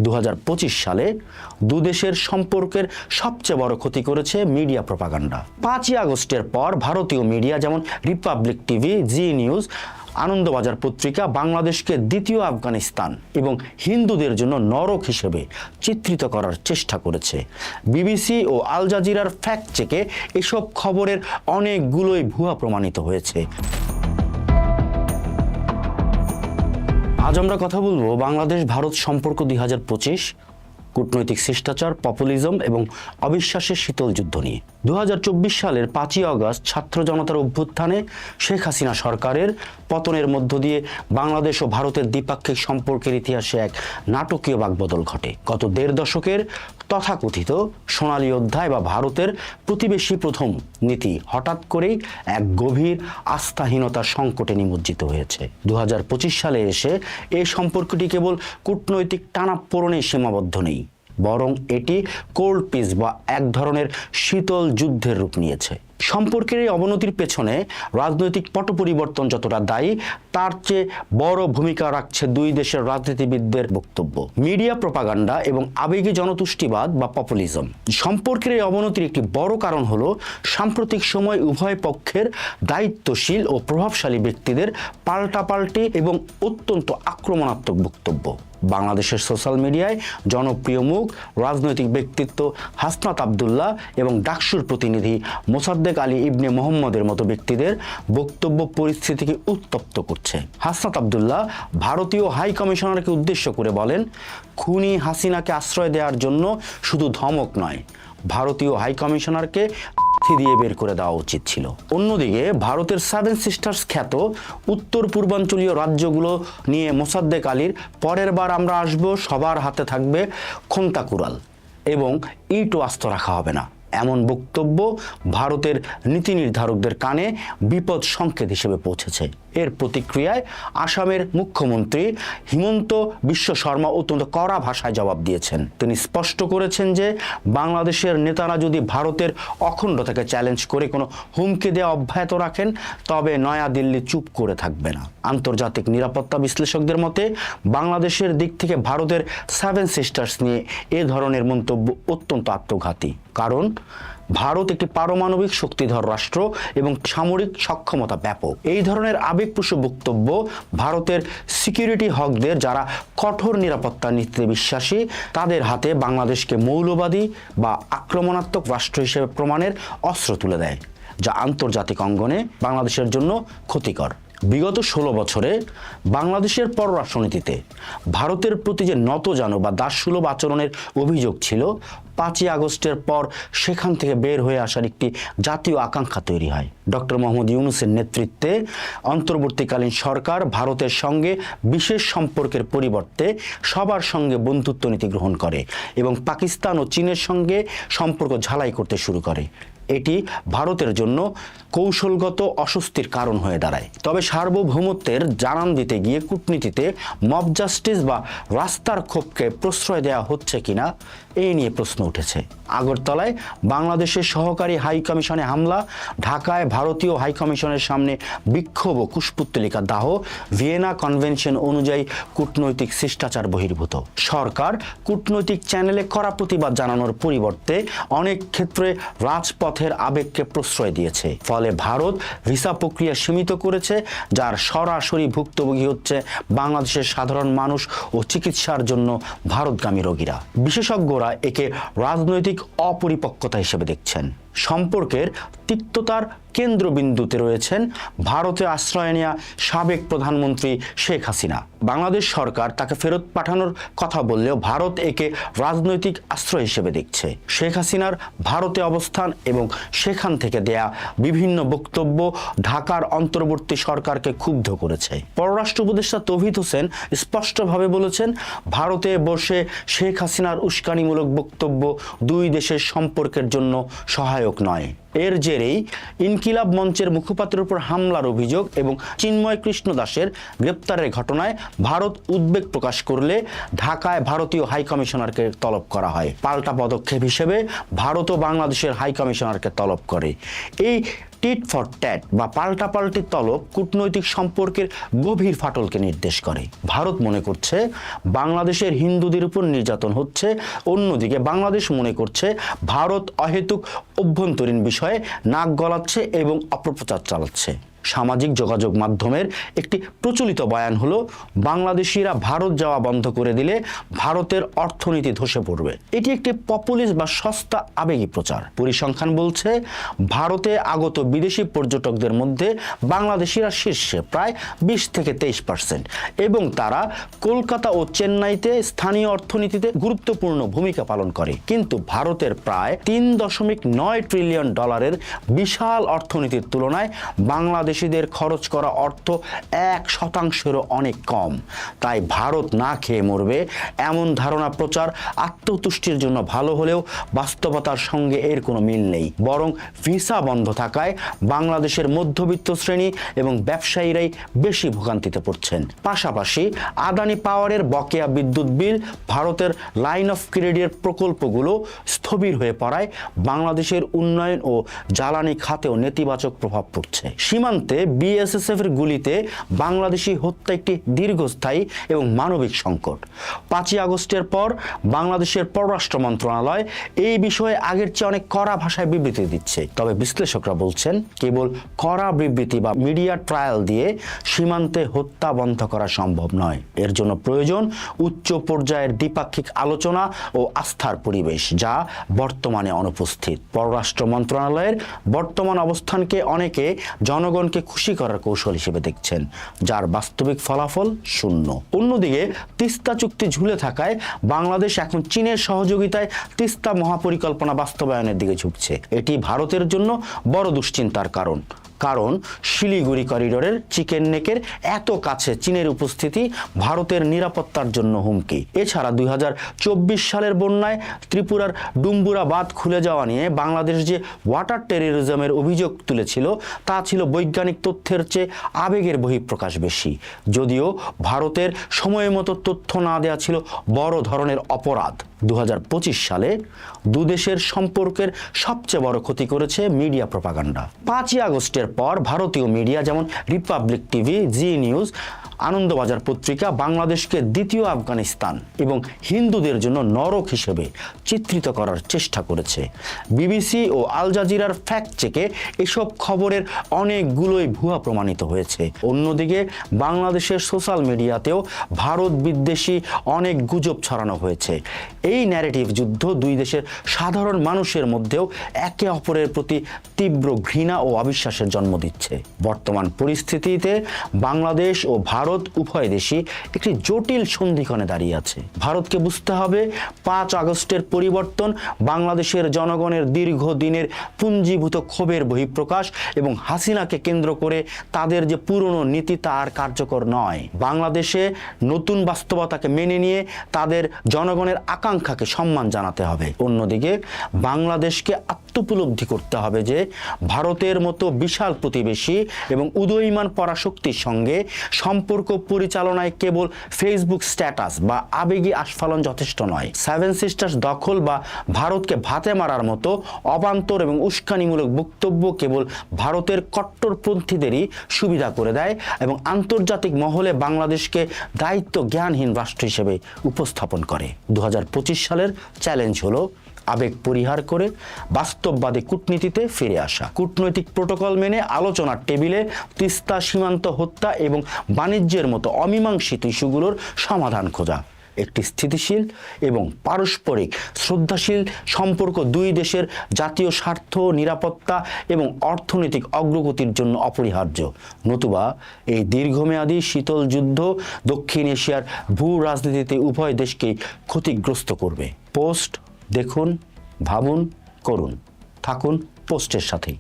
2025 সালে দুদেশের সম্পর্কের সবচেয়ে বড় ক্ষতি করেছে মিডিয়া প্রপাগান্ডা। 5ই আগস্টের পর ভারতীয় মিডিয়া যেমন রিপাবলিক টিভি, জি নিউজ, আনন্দবাজার পত্রিকা বাংলাদেশকে দ্বিতীয় আফগানিস্তান এবং হিন্দুদের জন্য নরক হিসেবে চিত্রিত করার চেষ্টা করেছে। বিবিসি ও আল জাজিরার ফ্যাক্ট চেকে এসব খবরের অনেকগুলোই ভুয়া প্রমাণিত হয়েছে। আজ আমরা কথা বলবো বাংলাদেশ ভারত সম্পর্ক 2025, কূটনৈতিক শিষ্টাচার, পপুলিজম এবং অবিশ্বাসের শীতল যুদ্ধ নিয়ে। 2024 সালের 5ই আগস্ট ছাত্র জনতার অভ্যুত্থানে শেখ হাসিনা সরকারের পতনের মধ্য দিয়ে বাংলাদেশ ও ভারতের দ্বিপাক্ষিক সম্পর্কের ইতিহাসে এক নাটকীয় বাকবদল ঘটে। গত 1.5 দশকের তথাকথিত সোনালী অধ্যায় বা ভারতের প্রতিবেশী প্রথম নীতি হঠাৎ করেই এক গভীর আস্থাহীনতার সংকটে নিমজ্জিত হয়েছে। 2025 সালে এসে এই সম্পর্কটি কেবল কূটনৈতিক টানাপোড়েনে সীমাবদ্ধ নেই, বরং এটি কোল্ড পিস বা এক ধরনের শীতল যুদ্ধের রূপ নিয়েছে। সম্পর্কের এই অবনতির পেছনে রাজনৈতিক পট পরিবর্তন যতটা দায়ী, তার চেয়ে বড় ভূমিকা রাখছে দুই দেশের রাজনীতিবিদদের বক্তব্য, মিডিয়া প্রপাগান্ডা এবং আবেগী জনতুষ্টিবাদ বা পপুলিজম। সম্পর্কের এই অবনতির একটি বড় কারণ হলো সাম্প্রতিক সময় উভয় পক্ষের দায়িত্বশীল ও প্রভাবশালী ব্যক্তিদের পাল্টাপাল্টি এবং অত্যন্ত আক্রমণাত্মক বক্তব্য। বাংলাদেশের সোশ্যাল মিডিয়ায় জনপ্রিয় মুখ, রাজনৈতিক ব্যক্তিত্ব হাসনাত আবদুল্লাহ এবং ডাকসুর প্রতিনিধি মোসাদ্দেক আলী ইবনে মোহাম্মদের মতো ব্যক্তিদের বক্তব্য পরিস্থিতিকে উত্তপ্ত করছে। হাসনাত আবদুল্লাহ ভারতীয় হাই কমিশনারকে উদ্দেশ্য করে বলেন, খুনি হাসিনাকে আশ্রয় দেওয়ার জন্য শুধু ধমক নয়, ভারতীয় হাই কমিশনারকে দিয়ে বের করে দেওয়া উচিত ছিল। অন্যদিকে ভারতের 7 সিস্টার্স খ্যাত উত্তর পূর্বাঞ্চলীয় রাজ্যগুলো নিয়ে মোসাদ্দেক আলীর পরের বার আমরা আসব, সবার হাতে থাকবে খোন্তা কুড়াল এবং ইটও আস্ত রাখা হবে না, এমন বক্তব্য ভারতের নীতি নির্ধারকদের কানে বিপদ সংকেত হিসেবে পৌঁছেছে। এর প্রতিক্রিয়ায় আসামের মুখ্যমন্ত্রী হিমন্ত বিশ্ব শর্মা অত্যন্ত কড়া ভাষায় জবাব দিয়েছেন। তিনি স্পষ্ট করেছেন যে বাংলাদেশের নেতারা যদি ভারতের অখণ্ডতাকে চ্যালেঞ্জ করে কোনো হুমকি দেওয়া অব্যাহত রাখেন, তবে নয়াদিল্লি চুপ করে থাকবে না। আন্তর্জাতিক নিরাপত্তা বিশ্লেষকদের মতে বাংলাদেশের দিক থেকে ভারতের 7 সিস্টার্স নিয়ে এ ধরনের মন্তব্য অত্যন্ত আত্মঘাতী। কারণ ভারত একটি পারমাণবিক শক্তিধর রাষ্ট্র এবং সামরিক সক্ষমতা ব্যাপক। এই ধরনের আবেগপ্রসূ বক্তব্য ভারতের সিকিউরিটি হকদের, যারা কঠোর নিরাপত্তা নীতিতে বিশ্বাসী, তাদের হাতে বাংলাদেশকে মৌলবাদী বা আক্রমণাত্মক রাষ্ট্র হিসেবে প্রমাণের অস্ত্র তুলে দেয়, যা আন্তর্জাতিক অঙ্গনে বাংলাদেশের জন্য ক্ষতিকর। বিগত 16 বছরে বাংলাদেশের পররাষ্ট্রনীতিতে ভারতের প্রতি যে নতজানু বা দাসসুলভ আচরণের অভিযোগ ছিল, 5ই আগস্টের পর সেখান থেকে বের হয়ে আসার একটি জাতীয় আকাঙ্ক্ষা তৈরি হয়। ডক্টর মোহাম্মদ ইউনূসের নেতৃত্বে অন্তর্বর্তীকালীন সরকার ভারতের সঙ্গে বিশেষ সম্পর্কের পরিবর্তে সবার সঙ্গে বন্ধুত্ব নীতি গ্রহণ করে এবং পাকিস্তান ও চীনের সঙ্গে সম্পর্ক ঝালাই করতে শুরু করে। এটি ভারতের জন্য কৌশলগত অস্বস্তির কারণ হয়ে দাঁড়ায়। তবে সার্বভৌমত্বের জানান দিতে গিয়ে কূটনীতিতে মব জাস্টিস বা রাস্তার ক্ষোভকে প্রশ্রয় দেওয়া হচ্ছে কিনা, এই নিয়ে প্রশ্ন উঠেছে। আগরতলায় বাংলাদেশের সহকারী হাই কমিশনে হামলা, ঢাকায় ভারতীয় হাই কমিশনের সামনে বিক্ষোভ ও কুশপুত্তলিকা দাহ ভিয়েনা কনভেনশন অনুযায়ী কূটনৈতিক শিষ্টাচার বহির্ভূত। সরকার কূটনৈতিক চ্যানেলে কড়া প্রতিবাদ জানানোর পরিবর্তে অনেক ক্ষেত্রে রাজপথের আবেগকে প্রশ্রয় দিয়েছে। ফলে ভারত ভিসা প্রক্রিয়া সীমিত করেছে, যার সরাসরি ভুক্তভোগী হচ্ছে বাংলাদেশের সাধারণ মানুষ ও চিকিৎসার জন্য ভারতগামী রোগীরা। বিশেষজ্ঞরা একে রাজনৈতিক অপরিপক্কতা হিসেবে দেখছেন। সম্পর্কের তিক্ততার কেন্দ্রবিন্দুতে রয়েছেন ভারতে আশ্রয় নেওয়া সাবেক প্রধানমন্ত্রী শেখ হাসিনা। বাংলাদেশ সরকার তাকে ফেরত পাঠানোর কথা বললেও ভারত একে রাজনৈতিক আশ্রয় হিসেবে দেখছে। শেখ হাসিনার ভারতে অবস্থান এবং সেখান থেকে দেয়া বিভিন্ন বক্তব্য ঢাকার অন্তর্বর্তী সরকারকে ক্ষুব্ধ করেছে। পররাষ্ট্র উপদেষ্টা তৌহিদ হোসেন স্পষ্টভাবে বলেছেন, ভারতে বসে শেখ হাসিনার উস্কানিমূলক বক্তব্য দুই দেশের সম্পর্কের জন্য সহায়ক নয়। এর জেরেই ইনকিলাব মঞ্চের মুখপাত্রের উপর হামলার অভিযোগ এবং চিন্ময় কৃষ্ণ দাসের গ্রেপ্তারের ঘটনায় ভারত উদ্বেগ প্রকাশ করলে ঢাকায় ভারতীয় হাই কমিশনারকে তলব করা হয়। পাল্টা পদক্ষেপ হিসেবে ভারত ও বাংলাদেশের হাই কমিশনারকে তলব করে। এই টিট ফর ট্যাট বা পাল্টাপাল্টি তলব কূটনৈতিক সম্পর্কের গভীর ফাটলকে নির্দেশ করে। ভারত মনে করছে বাংলাদেশের হিন্দুদের উপর নির্যাতন হচ্ছে, অন্যদিকে বাংলাদেশ মনে করছে ভারত অহেতুক অভ্যন্তরীণ বিষয়ে নাক গলাচ্ছে এবং অপপ্রচার চালাচ্ছে। সামাজিক যোগাযোগ মাধ্যমের একটি প্রচলিত বয়ান হলো, বাংলাদেশিরা ভারত যাওয়া বন্ধ করে দিলে ভারতের অর্থনীতি ধসে পড়বে। এটি একটি পপুলিস্ট বা সস্তা আবেগী প্রচার। পরিসংখ্যান বলছে ভারতে আগত বিদেশি পর্যটকদের মধ্যে বাংলাদেশিরা শীর্ষে, প্রায় 20 থেকে 23%, এবং তারা কলকাতা ও চেন্নাইতে স্থানীয় অর্থনীতিতে গুরুত্বপূর্ণ ভূমিকা পালন করে। কিন্তু ভারতের প্রায় $3.9 ট্রিলিয়ন বিশাল অর্থনীতির তুলনায় বাংলাদেশিদের খরচ করা অর্থ 1%-এরও অনেক কম। তাই ভারত না খেয়ে মরবে এমন ধারণা প্রচার আত্মতুষ্টির জন্য ভালো হলেও বাস্তবতার সঙ্গে এর কোনো মিল নেই। বরং ভিসা বন্ধ থাকায় বাংলাদেশের মধ্যবিত্ত শ্রেণী এবং ব্যবসায়ীরাই বেশি ভোগান্তিতে পড়ছেন। পাশাপাশি আদানি পাওয়ারের বকেয়া বিদ্যুৎ বিল, ভারতের লাইন অফ ক্রেডিটের প্রকল্পগুলো স্থবির হয়ে পড়ায় বাংলাদেশের উন্নয়ন ও জ্বালানি খাতেও নেতিবাচক প্রভাব পড়ছে। সীমান্তে বিএসএফ এর গুলিতে বাংলাদেশি হত্যা একটি দীর্ঘস্থায়ী এবং মানবিক সংকট। 5ই আগস্টের পর বাংলাদেশের পররাষ্ট্র মন্ত্রণালয় এই বিষয়ে আগের চেয়ে অনেক কড়া ভাষায় বিবৃতি দিচ্ছে। তবে বিশ্লেষকরা বলছেন কেবল কড়া বিবৃতি বা মিডিয়া ট্রায়াল দিয়ে সীমান্তে হত্যা বন্ধ করা সম্ভব নয়। এর জন্য প্রয়োজন উচ্চ পর্যায়ের দ্বিপাক্ষিক আলোচনা ও আস্থার পরিবেশ, যা বর্তমানে অনুপস্থিত। পররাষ্ট্র মন্ত্রণালয়ের বর্তমান অবস্থানকে অনেকে জনগণকে খুশি করার কৌশল হিসেবে দেখছেন, যার বাস্তবিক ফলাফল শূন্য। অন্যদিকে তিস্তা চুক্তি ঝুলে থাকায় বাংলাদেশ এখন চীনের সহযোগিতায় তিস্তা মহাপরিকল্পনা বাস্তবায়নের দিকে ঝুঁকছে। এটি ভারতের জন্য বড় দুশ্চিন্তার কারণ। শিলিগুড়ি করিডোরের চিকেন নেকের এত কাছে চীনের উপস্থিতি ভারতের নিরাপত্তার জন্য হুমকি। এছাড়া 2024 সালের বন্যায় ত্রিপুরার ডুম্বুরা বাঁধ খুলে যাওয়া নিয়ে বাংলাদেশ যে ওয়াটার টেররিজমের অভিযোগ তুলেছিল, তা ছিল বৈজ্ঞানিক তথ্যের চেয়ে আবেগের বহিঃপ্রকাশ বেশি। যদিও ভারতের সময় মতো তথ্য না দেওয়া ছিল বড় ধরনের অপরাধ। 2025 সালে দুদেশের সম্পর্কের সবচেয়ে বড় ক্ষতি করেছে মিডিয়া প্রপাগান্ডা। 5ই আগস্টের পর ভারতীয় মিডিয়া যেমন রিপাবলিক টিভি, জি নিউজ, আনন্দবাজার পত্রিকা বাংলাদেশকে দ্বিতীয় আফগানিস্তান এবং হিন্দুদের জন্য নরক হিসেবে চিত্রিত করার চেষ্টা করেছে। বিবিসি ও আল জাজিরার ফ্যাক্ট চেকে এসব খবরের অনেকগুলোই ভুয়া প্রমাণিত হয়েছে। অন্যদিকে বাংলাদেশের সোশ্যাল মিডিয়াতেও ভারত বিদ্বেষী অনেক গুজব ছড়ানো হয়েছে। এই ন্যারেটিভ যুদ্ধ দুই দেশের সাধারণ মানুষের মধ্যেও একে অপরের প্রতি তীব্র ঘৃণা ও অবিশ্বাসের জন্ম দিচ্ছে। বর্তমান পরিস্থিতিতে বাংলাদেশ ও ভারত উভয় দেশই একটি জটিল সন্ধিক্ষণে দাঁড়িয়ে আছে। ভারতকে বুঝতে হবে 5 আগস্টের পরিবর্তন বাংলাদেশের জনগণের দীর্ঘদিনের পুঞ্জীভূত ক্ষোভের বহিঃপ্রকাশ এবং হাসিনাকে কেন্দ্র করে তাদের যে পুরনো নীতি তা আর কার্যকর নয়। বাংলাদেশে নতুন বাস্তবতাকে মেনে নিয়ে তাদের জনগণের আকাঙ্ক্ষাকে সম্মান জানাতে হবে। অন্যদিকে বাংলাদেশকে আত্মোপলব্ধি করতে হবে যে ভারতের মতো বিশাল প্রতিবেশী এবং উদীয়মান পরাশক্তির সঙ্গে সম্পর্ক পরিচালনায় কেবল ফেসবুক স্ট্যাটাস বা আবেগী আস্ফালন যথেষ্ট নয়। 7 সিস্টার্স দখল বা ভারতকে ভাতে মারার মতো অবান্তর এবং উস্কানিমূলক বক্তব্য কেবল ভারতের কট্টরপন্থীদেরই সুবিধা করে দেয় এবং আন্তর্জাতিক মহলে বাংলাদেশকে দায়িত্ব জ্ঞানহীন রাষ্ট্র হিসেবে উপস্থাপন করে। 2025 সালের চ্যালেঞ্জ হলো আবেগ পরিহার করে বাস্তববাদী কূটনীতিতে ফিরে আসা। কূটনৈতিক প্রোটোকল মেনে আলোচনার টেবিলে তিস্তা সীমান্ত হত্যা এবং বাণিজ্যের মতো অমীমাংসিত ইস্যুগুলোর সমাধান খোঁজা। একটি স্থিতিশীল এবং পারস্পরিক শ্রদ্ধাশীল সম্পর্ক দুই দেশের জাতীয় স্বার্থ, নিরাপত্তা এবং অর্থনৈতিক অগ্রগতির জন্য অপরিহার্য। নতুবা এই দীর্ঘমেয়াদী শীতল যুদ্ধ দক্ষিণ এশিয়ার ভূ রাজনীতিতে উভয় দেশকেই ক্ষতিগ্রস্ত করবে। পোস্ট দেখুন, ভাবুন, করুন। থাকুন পোস্টের সাথেই।